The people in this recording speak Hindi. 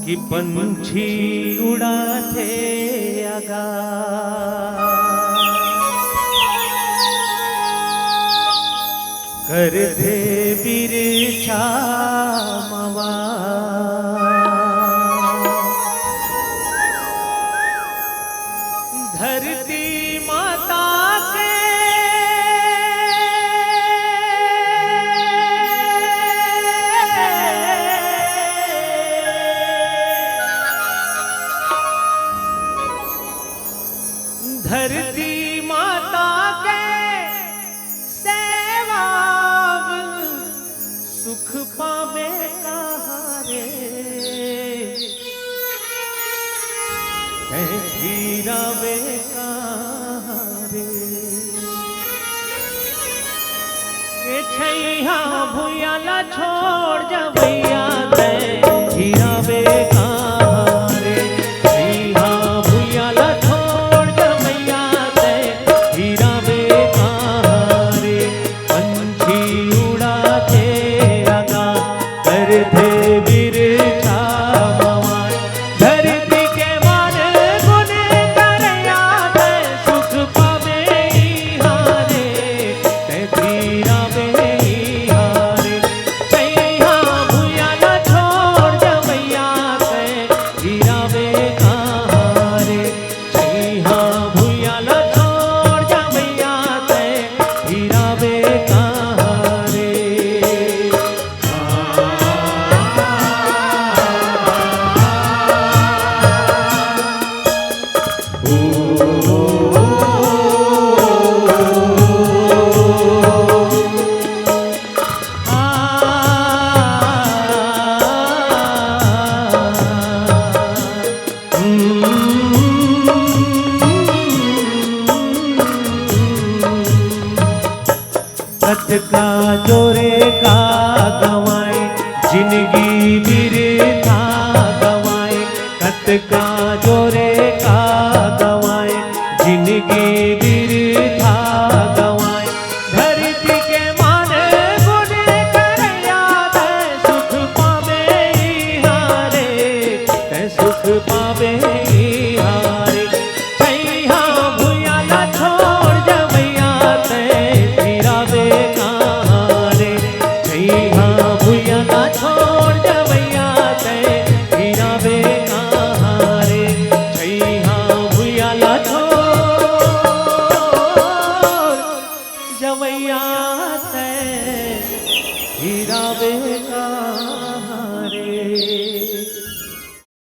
कि पंछी उड़ाते आगाह करते बिरछा मवा धरती माता के धरती माता के सेवा सुख पावे कहारे हीरावे कहारे के छैया भूयाला छोड़ जवैया दे हीरावे कहारे छैया भूयाला छोड़ जवैया दे हीरावे कहारे पंछी उड़ाते आगा करते बिरछा मवान धरती के मान गुण करया दे सुख पावे हारे ते धीरावे हारे छैया भूयाला छोड़ जवैया दे हीरावे कहारे छैया भूयाला छोड़ जवैया दे हीरावे कहारे कत का जोरे का गवाए जिंदगी बिरथा गवाए कत का जोरे का गवाए जिंदगी बिरथा गवाए धरती के मान गुण करया दे सुख पावे हारे ते सुख पावे हारे छैया भूयाला छोड़ जवैया ते हीरावे कहारे छैया भूयाला छोड़ जवैया ते हीरावे कहारे छैया भूयाला छोड़ जवैया ते हीरावे